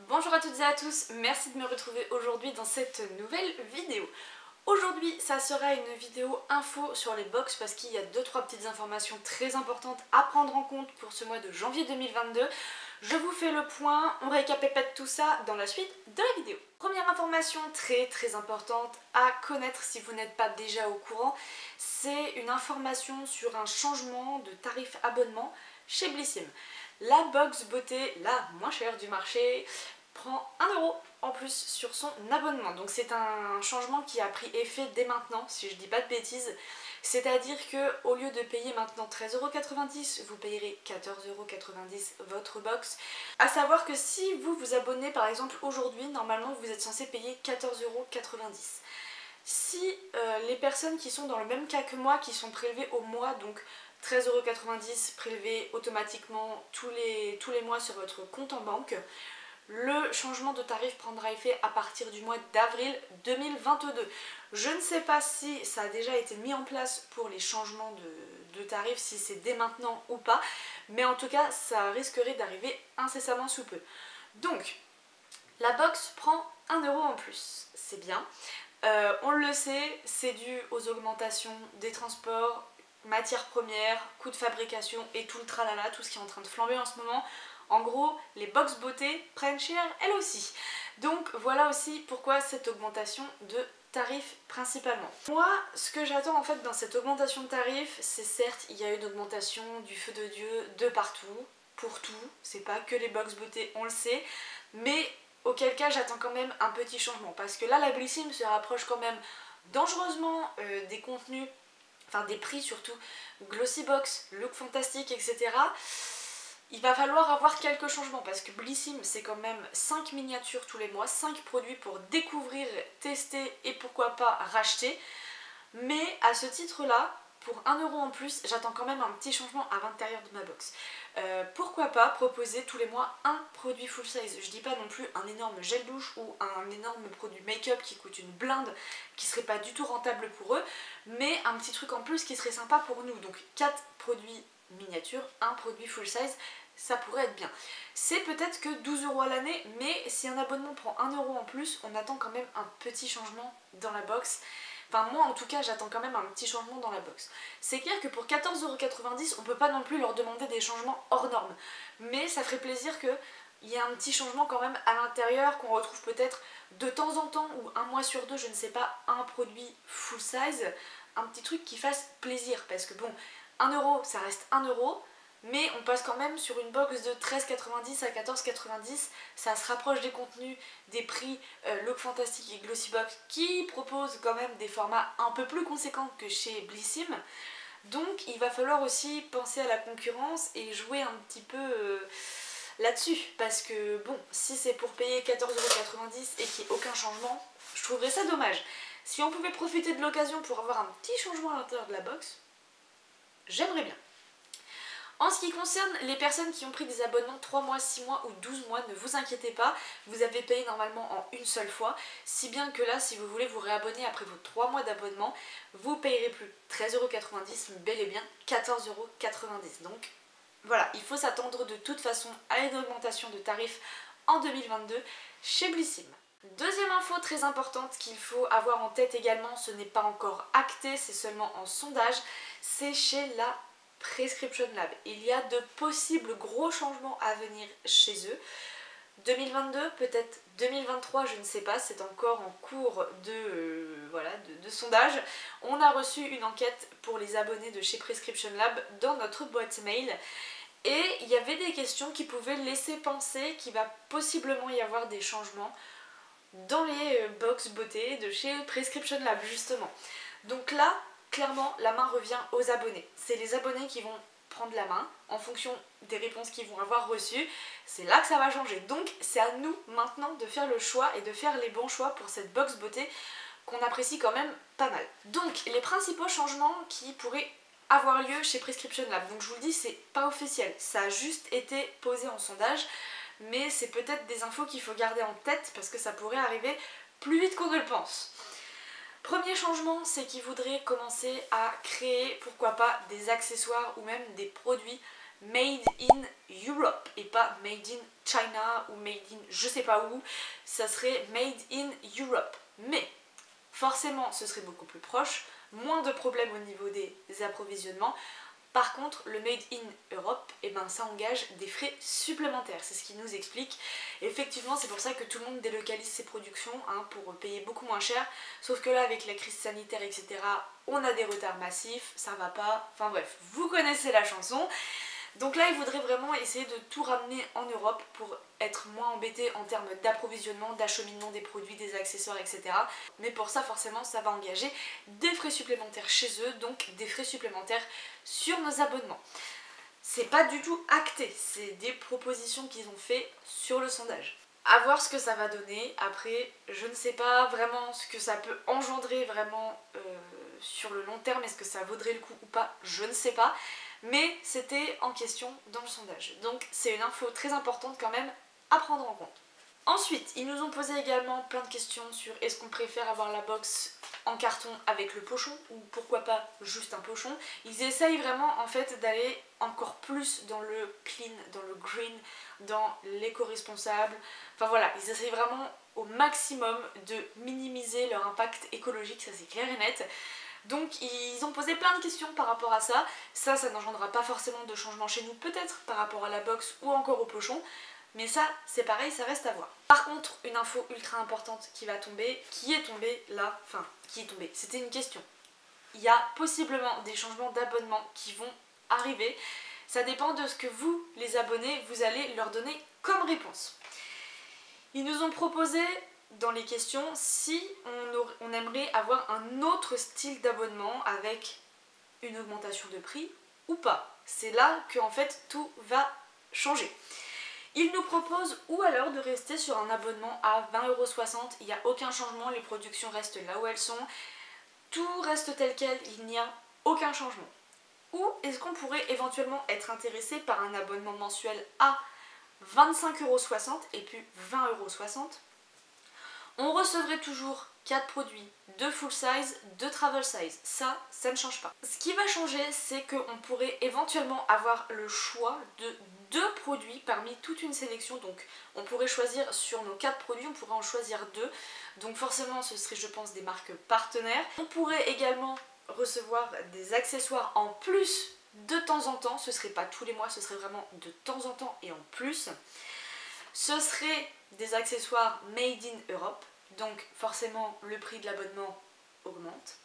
Bonjour à toutes et à tous, merci de me retrouver aujourd'hui dans cette nouvelle vidéo. Aujourd'hui, ça sera une vidéo info sur les box parce qu'il y a 2-3 petites informations très importantes à prendre en compte pour ce mois de janvier 2022. Je vous fais le point, on récapépète tout ça dans la suite de la vidéo. Première information très importante à connaître si vous n'êtes pas déjà au courant, c'est une information sur un changement de tarif abonnement chez Blissim. La box beauté la moins chère du marché prend 1 € en plus sur son abonnement. Donc c'est un changement qui a pris effet dès maintenant, si je dis pas de bêtises. C'est-à-dire que au lieu de payer maintenant 13,90 €, vous payerez 14,90 € votre box. A savoir que si vous vous abonnez par exemple aujourd'hui, normalement vous êtes censé payer 14,90 €. Si les personnes qui sont dans le même cas que moi, qui sont prélevées au mois, donc 13,90 € prélevés automatiquement tous les mois sur votre compte en banque, le changement de tarif prendra effet à partir du mois d'avril 2022. Je ne sais pas si ça a déjà été mis en place pour les changements de tarifs, si c'est dès maintenant ou pas, mais en tout cas ça risquerait d'arriver incessamment sous peu. Donc, la box prend 1 € en plus, c'est bien. On le sait, c'est dû aux augmentations des transports, matières premières, coûts de fabrication et tout le tralala, tout ce qui est en train de flamber en ce moment. En gros, les box beauté prennent cher elles aussi. Donc voilà aussi pourquoi cette augmentation de tarifs principalement. Moi, ce que j'attends en fait dans cette augmentation de tarifs, c'est certes, il y a une augmentation du feu de Dieu de partout, pour tout, c'est pas que les box beauté, on le sait, mais auquel cas j'attends quand même un petit changement, parce que là la Blissim se rapproche quand même dangereusement des contenus, enfin des prix surtout, Glossybox, Look Fantastic, etc. Il va falloir avoir quelques changements parce que Blissim c'est quand même 5 miniatures tous les mois, 5 produits pour découvrir, tester et pourquoi pas racheter. Mais à ce titre là, pour 1 € en plus, j'attends quand même un petit changement à l'intérieur de ma box. Pourquoi pas proposer tous les mois un produit full size. Je dis pas non plus un énorme gel douche ou un énorme produit make-up qui coûte une blinde, qui serait pas du tout rentable pour eux, mais un petit truc en plus qui serait sympa pour nous. Donc 4 produits miniatures, un produit full size, ça pourrait être bien. C'est peut-être que 12 € à l'année, mais si un abonnement prend 1 € en plus, on attend quand même un petit changement dans la box. Enfin moi en tout cas j'attends quand même un petit changement dans la box. C'est clair que pour 14,90 € on peut pas non plus leur demander des changements hors normes. Mais ça ferait plaisir qu'il y ait un petit changement quand même à l'intérieur, qu'on retrouve peut-être de temps en temps ou un mois sur deux, je ne sais pas, un produit full size. Un petit truc qui fasse plaisir parce que bon, 1 € ça reste 1 €. Mais on passe quand même sur une box de 13,90 à 14,90, ça se rapproche des contenus, des prix Look Fantastic et Glossybox qui proposent quand même des formats un peu plus conséquents que chez Blissim. Donc il va falloir aussi penser à la concurrence et jouer un petit peu là-dessus. Parce que bon, si c'est pour payer 14,90 € et qu'il n'y ait aucun changement, je trouverais ça dommage. Si on pouvait profiter de l'occasion pour avoir un petit changement à l'intérieur de la box, j'aimerais bien. En ce qui concerne les personnes qui ont pris des abonnements 3 mois, 6 mois ou 12 mois, ne vous inquiétez pas, vous avez payé normalement en une seule fois, si bien que là, si vous voulez vous réabonner après vos 3 mois d'abonnement, vous payerez plus 13,90 €, mais bel et bien 14,90 €. Donc voilà, il faut s'attendre de toute façon à une augmentation de tarifs en 2022 chez Blissim. Deuxième info très importante qu'il faut avoir en tête également, ce n'est pas encore acté, c'est seulement en sondage, c'est chez la Prescription Lab. Il y a de possibles gros changements à venir chez eux. 2022, peut-être 2023, je ne sais pas, c'est encore en cours de sondage. On a reçu une enquête pour les abonnés de chez Prescription Lab dans notre boîte mail. Et il y avait des questions qui pouvaient laisser penser qu'il va possiblement y avoir des changements dans les box beauté de chez Prescription Lab justement. Donc là, clairement, la main revient aux abonnés. C'est les abonnés qui vont prendre la main en fonction des réponses qu'ils vont avoir reçues. C'est là que ça va changer. Donc c'est à nous maintenant de faire le choix et de faire les bons choix pour cette box beauté qu'on apprécie quand même pas mal. Donc les principaux changements qui pourraient avoir lieu chez Prescription Lab. Donc je vous le dis, c'est pas officiel. Ça a juste été posé en sondage. Mais c'est peut-être des infos qu'il faut garder en tête parce que ça pourrait arriver plus vite qu'on ne le pense. Premier changement, c'est qu'ils voudraient commencer à créer, pourquoi pas, des accessoires ou même des produits Made in Europe et pas Made in China ou Made in je sais pas où, ça serait Made in Europe. Mais forcément ce serait beaucoup plus proche, moins de problèmes au niveau des approvisionnements. Par contre, le Made in Europe, eh ben, ça engage des frais supplémentaires, c'est ce qu'il nous explique. Effectivement, c'est pour ça que tout le monde délocalise ses productions hein, pour payer beaucoup moins cher. Sauf que là, avec la crise sanitaire, etc., on a des retards massifs, ça va pas. Enfin bref, vous connaissez la chanson. Donc là, il faudrait vraiment essayer de tout ramener en Europe pour être moins embêté en termes d'approvisionnement, d'acheminement des produits, des accessoires, etc. Mais pour ça, forcément, ça va engager des frais supplémentaires chez eux, donc des frais supplémentaires sur nos abonnements. C'est pas du tout acté, c'est des propositions qu'ils ont fait sur le sondage. À voir ce que ça va donner. Après, je ne sais pas vraiment ce que ça peut engendrer vraiment sur le long terme. Est-ce que ça vaudrait le coup ou pas? Je ne sais pas. Mais c'était en question dans le sondage. Donc c'est une info très importante quand même à prendre en compte. Ensuite, ils nous ont posé également plein de questions sur est-ce qu'on préfère avoir la box en carton avec le pochon ou pourquoi pas juste un pochon. Ils essayent vraiment en fait d'aller encore plus dans le clean, dans le green, dans l'éco-responsable. Enfin voilà, ils essayent vraiment au maximum de minimiser leur impact écologique, ça c'est clair et net. Donc ils ont posé plein de questions par rapport à ça. Ça n'engendrera pas forcément de changement chez nous, peut-être par rapport à la box ou encore au pochon. Mais ça, c'est pareil, ça reste à voir. Par contre, une info ultra importante qui va tomber, qui est tombée là, enfin, qui est tombée, c'était une question. Il y a possiblement des changements d'abonnement qui vont arriver. Ça dépend de ce que vous, les abonnés, vous allez leur donner comme réponse. Ils nous ont proposé dans les questions si on aimerait avoir un autre style d'abonnement avec une augmentation de prix ou pas. C'est là que en fait tout va changer. Ils nous proposent ou alors de rester sur un abonnement à 20,60 €, il n'y a aucun changement, les productions restent là où elles sont, tout reste tel quel, il n'y a aucun changement. Ou est-ce qu'on pourrait éventuellement être intéressé par un abonnement mensuel à 25,60 € et puis 20,60 €. On recevrait toujours 4 produits de full size, de travel size. Ça ne change pas. Ce qui va changer, c'est qu'on pourrait éventuellement avoir le choix de 2 produits parmi toute une sélection. Donc on pourrait choisir sur nos 4 produits, on pourrait en choisir 2. Donc forcément ce serait je pense des marques partenaires. On pourrait également recevoir des accessoires en plus de temps en temps. Ce serait pas tous les mois, ce serait vraiment de temps en temps et en plus. Ce serait des accessoires made in Europe, donc forcément le prix de l'abonnement augmente.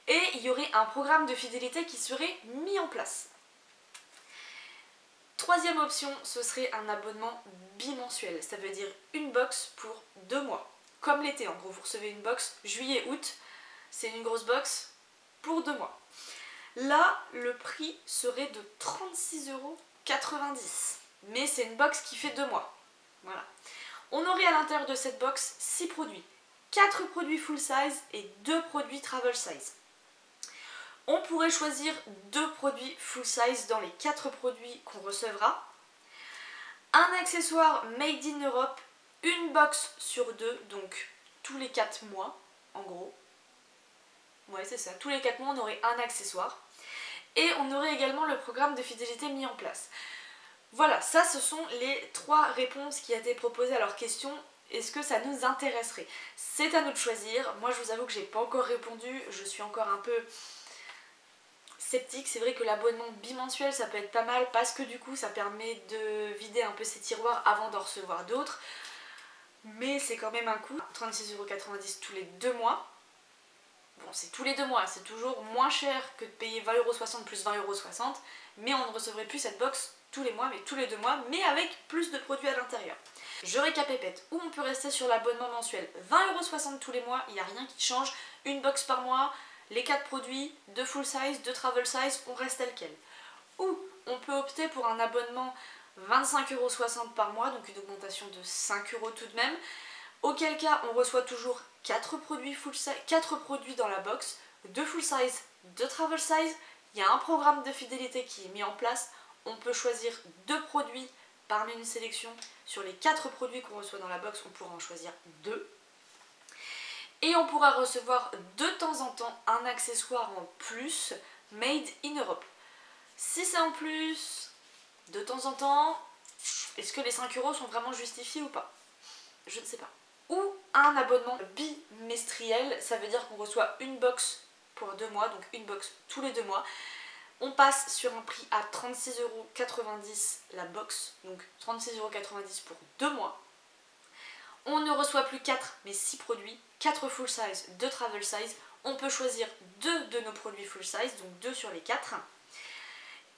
Et il y aurait un programme de fidélité qui serait mis en place. Troisième option, ce serait un abonnement bimensuel, ça veut dire une box pour 2 mois. Comme l'été, en gros, vous recevez une box juillet-août, c'est une grosse box pour 2 mois. Là, le prix serait de 36,90 €, mais c'est une box qui fait 2 mois. Voilà. On aurait à l'intérieur de cette box 6 produits. 4 produits full size et 2 produits travel size. On pourrait choisir 2 produits full size dans les 4 produits qu'on recevra. Un accessoire made in Europe, une box sur 2, donc tous les 4 mois, en gros. Ouais, c'est ça, tous les 4 mois on aurait un accessoire. Et on aurait également le programme de fidélité mis en place. Voilà, ça ce sont les 3 réponses qui ont été proposées à leurs questions. Est-ce que ça nous intéresserait? C'est à nous de choisir. Moi je vous avoue que j'ai pas encore répondu, je suis encore un peu sceptique. C'est vrai que l'abonnement bimensuel ça peut être pas mal parce que du coup ça permet de vider un peu ses tiroirs avant d'en recevoir d'autres. Mais c'est quand même un coût, 36,90 € tous les 2 mois. Bon, c'est tous les 2 mois, c'est toujours moins cher que de payer 20,60 € plus 20,60 €, mais on ne recevrait plus cette box tous les mois, mais tous les 2 mois, mais avec plus de produits à l'intérieur. Je récapépète, où on peut rester sur l'abonnement mensuel, 20,60 € tous les mois, il n'y a rien qui change, une box par mois, les 4 produits, de full size, de travel size, on reste tel quel. Ou on peut opter pour un abonnement 25,60 € par mois, donc une augmentation de 5 € tout de même, auquel cas on reçoit toujours 4 produits full size, 4 produits dans la box, de full size, de travel size, il y a un programme de fidélité qui est mis en place, on peut choisir 2 produits parmi une sélection, sur les 4 produits qu'on reçoit dans la box on pourra en choisir 2. Et on pourra recevoir de temps en temps un accessoire en plus made in Europe. Si c'est en plus, de temps en temps, est-ce que les 5 € sont vraiment justifiés ou pas? Je ne sais pas. Ou un abonnement bimestriel, ça veut dire qu'on reçoit une box pour 2 mois, donc une box tous les 2 mois. On passe sur un prix à 36,90 € la box, donc 36,90 € pour 2 mois. On ne reçoit plus 4 mais 6 produits, 4 full size, 2 travel size. On peut choisir 2 de nos produits full size, donc 2 sur les 4.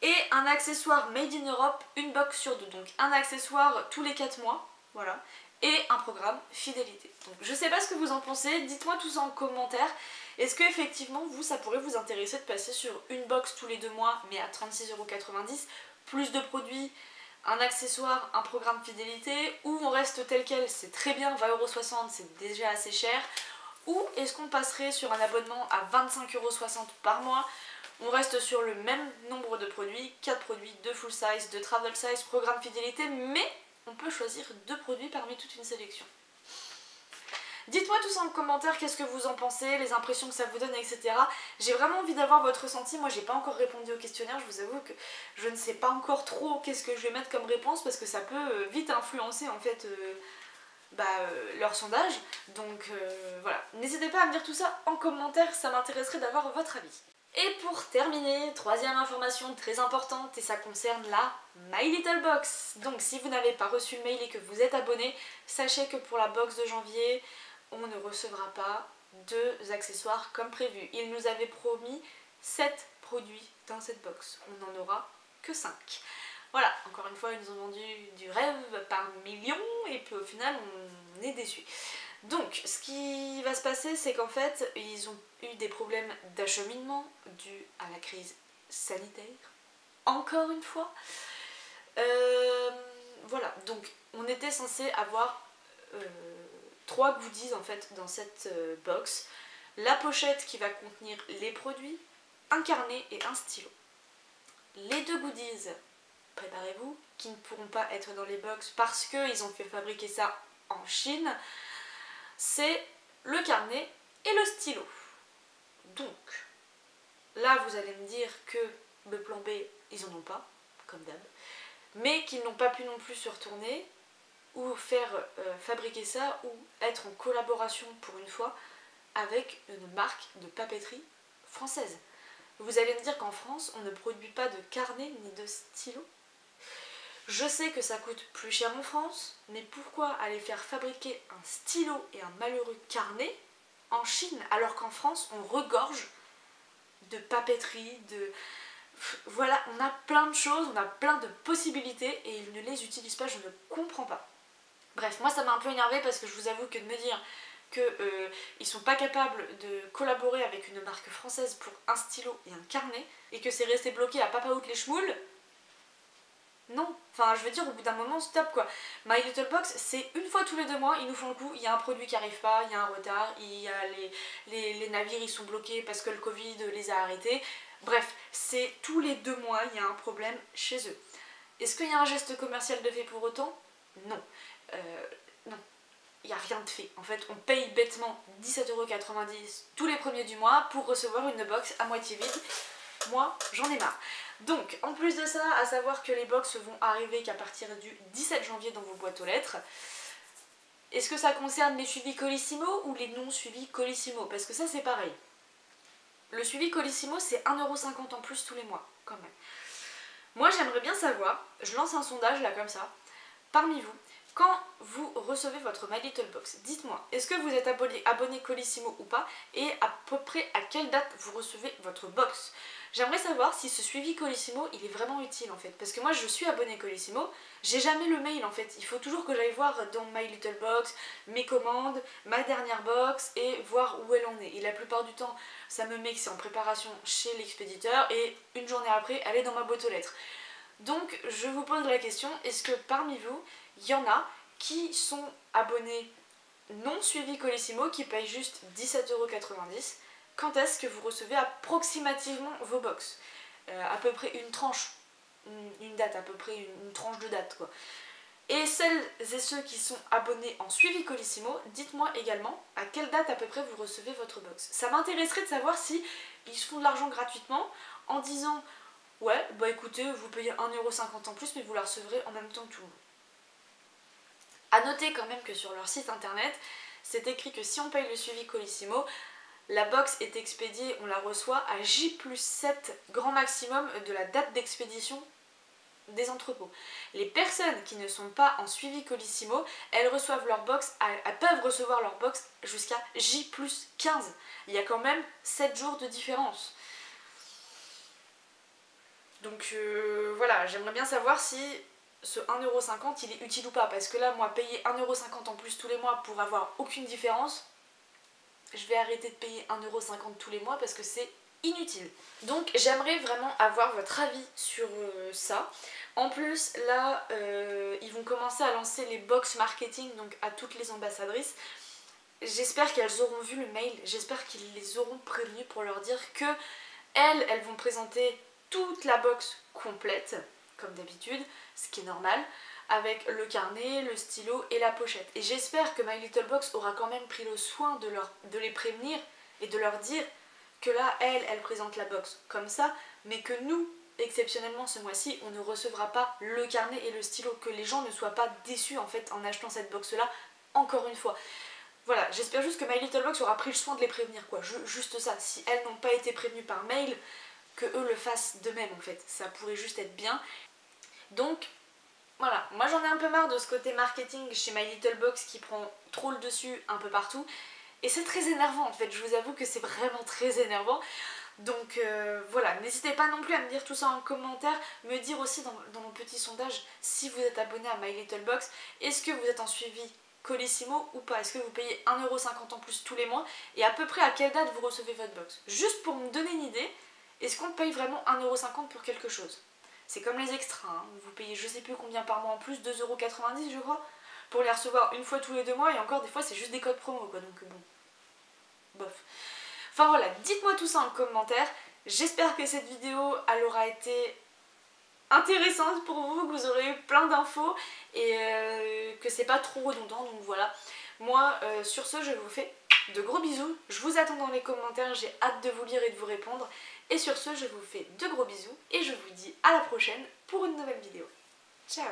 Et un accessoire made in Europe, une box sur 2, donc un accessoire tous les 4 mois, voilà. Et un programme fidélité. Donc, je sais pas ce que vous en pensez, dites-moi tout ça en commentaire. Est-ce que effectivement vous, ça pourrait vous intéresser de passer sur une box tous les 2 mois mais à 36,90 €, plus de produits, un accessoire, un programme fidélité, ou on reste tel quel, c'est très bien, 20,60 €, c'est déjà assez cher, ou est-ce qu'on passerait sur un abonnement à 25,60 € par mois, on reste sur le même nombre de produits, 4 produits, 2 full size, 2 travel size, programme fidélité, mais on peut choisir 2 produits parmi toute une sélection. Dites-moi tout ça en commentaire, qu'est-ce que vous en pensez, les impressions que ça vous donne, etc. J'ai vraiment envie d'avoir votre ressenti, moi j'ai pas encore répondu au questionnaire, je vous avoue que je ne sais pas encore trop qu'est-ce que je vais mettre comme réponse parce que ça peut vite influencer en fait leur sondage. Donc voilà, n'hésitez pas à me dire tout ça en commentaire, ça m'intéresserait d'avoir votre avis. Et pour terminer, troisième information très importante, et ça concerne la My Little Box. Donc si vous n'avez pas reçu le mail et que vous êtes abonné, sachez que pour la box de janvier, on ne recevra pas 2 accessoires comme prévu. Ils nous avaient promis 7 produits dans cette box, on n'en aura que 5. Voilà, encore une fois, ils nous ont vendu du rêve par millions, et puis au final, on est déçus. Donc, ce qui va se passer, c'est qu'en fait, ils ont eu des problèmes d'acheminement dus à la crise sanitaire, encore une fois. Voilà, donc on était censé avoir 3 goodies en fait dans cette box. La pochette qui va contenir les produits, un carnet et un stylo. Les 2 goodies, préparez-vous, qui ne pourront pas être dans les box parce qu'ils ont fait fabriquer ça en Chine, c'est le carnet et le stylo. Donc, là vous allez me dire que le plan B, ils en ont pas, comme d'hab, mais qu'ils n'ont pas pu non plus se retourner ou faire fabriquer ça ou être en collaboration pour une fois avec une marque de papeterie française. Vous allez me dire qu'en France, on ne produit pas de carnet ni de stylo. Je sais que ça coûte plus cher en France, mais pourquoi aller faire fabriquer un stylo et un malheureux carnet en Chine, alors qu'en France, on regorge de papeterie, de... Voilà, on a plein de choses, on a plein de possibilités et ils ne les utilisent pas, je ne comprends pas. Bref, moi ça m'a un peu énervée parce que je vous avoue que de me dire qu'ils sont pas capables de collaborer avec une marque française pour un stylo et un carnet et que c'est resté bloqué à papa out les chmoules, non, enfin je veux dire au bout d'un moment stop quoi. My Little Box c'est une fois tous les 2 mois, ils nous font le coup, il y a un produit qui arrive pas, il y a un retard, il y a les navires ils sont bloqués parce que le Covid les a arrêtés. Bref, c'est tous les 2 mois il y a un problème chez eux. Est-ce qu'il y a un geste commercial de fait pour autant? Non. Non. Il n'y a rien de fait. En fait, on paye bêtement 17,90 € tous les premiers du mois pour recevoir une box à moitié vide. Moi, j'en ai marre. Donc, en plus de ça, à savoir que les box vont arriver qu'à partir du 17 janvier dans vos boîtes aux lettres. Est-ce que ça concerne les suivis Colissimo ou les non suivis Colissimo? Parce que ça, c'est pareil. Le suivi Colissimo, c'est 1,50 € en plus tous les mois, quand même. Moi, j'aimerais bien savoir, je lance un sondage là comme ça, parmi vous, quand vous recevez votre My Little Box, dites-moi, est-ce que vous êtes abonné Colissimo ou pas, et à peu près à quelle date vous recevez votre box. J'aimerais savoir si ce suivi Colissimo, il est vraiment utile en fait, parce que moi je suis abonnée Colissimo, j'ai jamais le mail en fait, il faut toujours que j'aille voir dans My Little Box, mes commandes, ma dernière box, et voir où elle en est. Et la plupart du temps, ça me met que c'est en préparation chez l'expéditeur, et une journée après, elle est dans ma boîte aux lettres. Donc je vous pose la question, est-ce que parmi vous, il y en a qui sont abonnés non suivis Colissimo, qui payent juste 17,90 €? Quand est-ce que vous recevez approximativement vos box? À peu près une tranche, une date, à peu près une tranche de date quoi. Et celles et ceux qui sont abonnés en suivi Colissimo, dites-moi également à quelle date à peu près vous recevez votre box. Ça m'intéresserait de savoir si ils se font de l'argent gratuitement en disant Ouais, bah écoutez, vous payez 1,50€ en plus, mais vous la recevrez en même temps que tout le monde. A noter quand même que sur leur site internet, c'est écrit que si on paye le suivi Colissimo, la box est expédiée, on la reçoit à J+7 grand maximum de la date d'expédition des entrepôts. Les personnes qui ne sont pas en suivi Colissimo, elles reçoivent leur box, elles peuvent recevoir leur box jusqu'à J+15. Il y a quand même 7 jours de différence. Donc voilà, j'aimerais bien savoir si ce 1,50€ il est utile ou pas, parce que là, moi, payer 1,50€ en plus tous les mois pour avoir aucune différence, je vais arrêter de payer 1,50€ tous les mois parce que c'est inutile. Donc j'aimerais vraiment avoir votre avis sur ça. En plus, là, ils vont commencer à lancer les box marketing, donc à toutes les ambassadrices. J'espère qu'elles auront vu le mail, j'espère qu'ils les auront prévenues pour leur dire que elles vont présenter toute la box complète, comme d'habitude, ce qui est normal, avec le carnet, le stylo et la pochette. Et j'espère que My Little Box aura quand même pris le soin de les prévenir et de leur dire que là, elle présente la box comme ça, mais que nous, exceptionnellement ce mois-ci, on ne recevra pas le carnet et le stylo, que les gens ne soient pas déçus en fait en achetant cette box-là, encore une fois. Voilà, j'espère juste que My Little Box aura pris le soin de les prévenir, quoi, juste ça. Si elles n'ont pas été prévenues par mail, que eux le fassent de même en fait, ça pourrait juste être bien. Donc voilà, moi j'en ai un peu marre de ce côté marketing chez My Little Box qui prend trop le dessus un peu partout. Et c'est très énervant en fait, je vous avoue que c'est vraiment très énervant. Donc voilà, n'hésitez pas non plus à me dire tout ça en commentaire, me dire aussi dans mon petit sondage si vous êtes abonné à My Little Box, est-ce que vous êtes en suivi Colissimo ou pas, est-ce que vous payez 1,50€ en plus tous les mois et à peu près à quelle date vous recevez votre box. Juste pour me donner une idée, est-ce qu'on paye vraiment 1,50€ pour quelque chose? C'est comme les extras, hein. Vous payez je sais plus combien par mois en plus, 2,90€ je crois, pour les recevoir une fois tous les 2 mois et encore des fois c'est juste des codes promo quoi, donc bon, bof. Enfin voilà, dites-moi tout ça en commentaire, j'espère que cette vidéo elle aura été intéressante pour vous, que vous aurez eu plein d'infos et que c'est pas trop redondant, donc voilà. Moi sur ce je vous fais de gros bisous, je vous attends dans les commentaires, j'ai hâte de vous lire et de vous répondre. Et sur ce, je vous fais de gros bisous et je vous dis à la prochaine pour une nouvelle vidéo. Ciao!